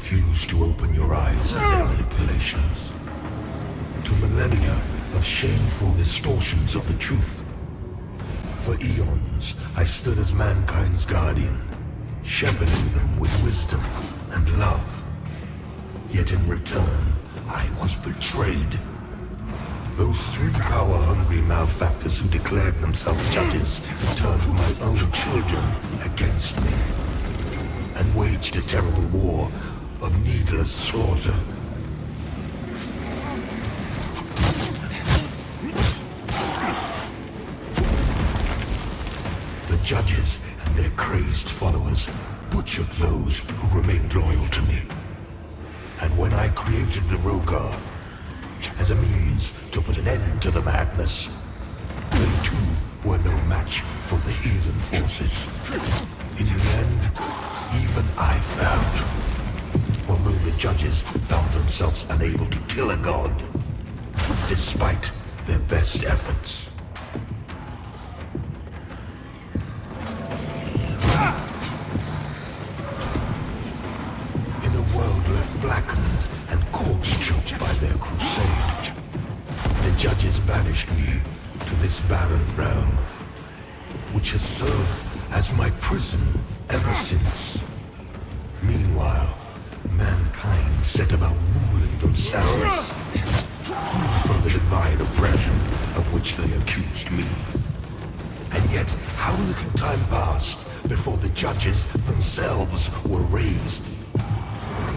refuse to open your eyes to their manipulations. To millennia of shameful distortions of the truth. For eons, I stood as mankind's guardian, shepherding them with wisdom and love. Yet in return, I was betrayed. Those three power-hungry malefactors who declared themselves judges turned my own children against me and waged a terrible war of needless slaughter. The judges and their crazed followers butchered those who remained loyal to me. And when I created the Rogar as a means to put an end to the madness, they too were no match for the heathen forces. In the end, even I found. Although the judges found themselves unable to kill a god, despite their best efforts. In a world left blackened and corpse-choked by their crusade, the judges banished me to this barren realm, which has served as my prison ever since. Meanwhile, mankind set about ruling themselves, free from the divine oppression of which they accused me. And yet, how little time passed before the judges themselves were raised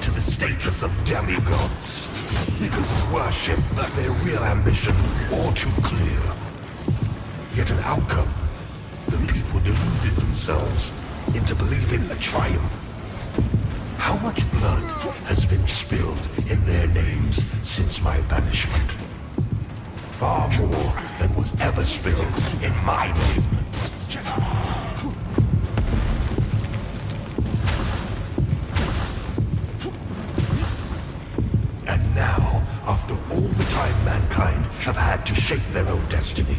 to the status of demigods. Because worship, their real ambition, all too clear. Yet an outcome, the people deluded themselves into believing a triumph. How much blood has been spilled in their names since my banishment? Far more than was ever spilled in my name. And now, after all the time mankind have had to shape their own destiny,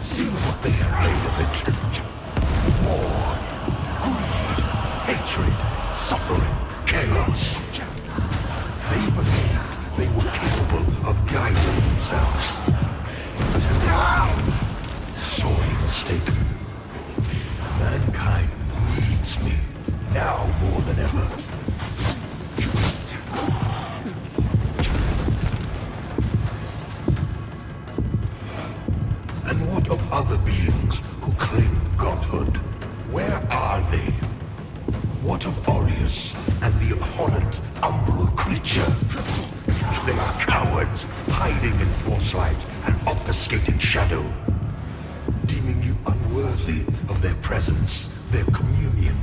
see what they have made of it. War, greed, hatred, suffering, chaos. They believed they were capable of guiding themselves. But in reality, sorely mistaken. Mankind needs me, now more than ever. And what of other beings who claim godhood? Where are they? What of Aureus and the abhorrent umbral creature? They are cowards, hiding in foresight and obfuscating shadow, deeming you unworthy of their presence, their communion.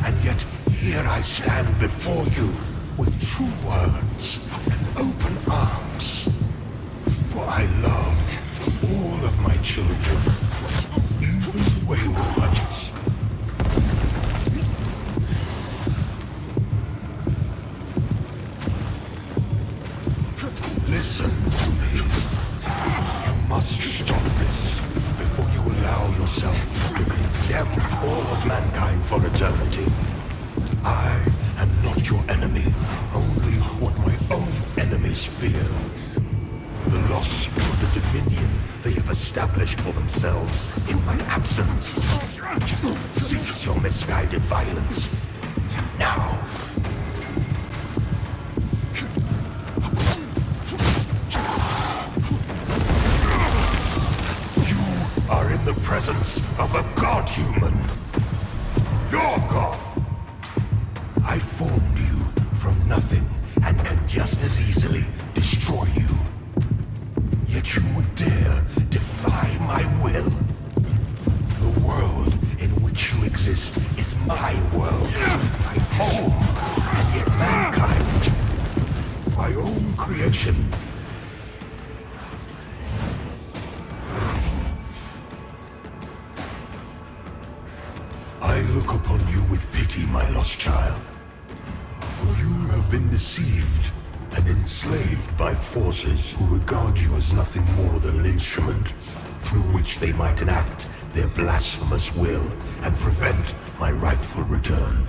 And yet, here I stand before you with true words and open arms. For I love all of my children, even wayward ones. Listen to me. You must stop this before you allow yourself to condemn all of mankind for eternity. I am not your enemy, only what my own enemies fear. The loss of the dominion they have established for themselves in my absence. Cease your misguided violence. Now. The presence of a god-human. Your god. I formed you from nothing and can just as easily destroy you. Yet you would dare defy my will. The world in which you exist is my world, my home, and yet mankind, my own creation. I look upon you with pity, my lost child. For you have been deceived and enslaved by forces who regard you as nothing more than an instrument through which they might enact their blasphemous will and prevent my rightful return.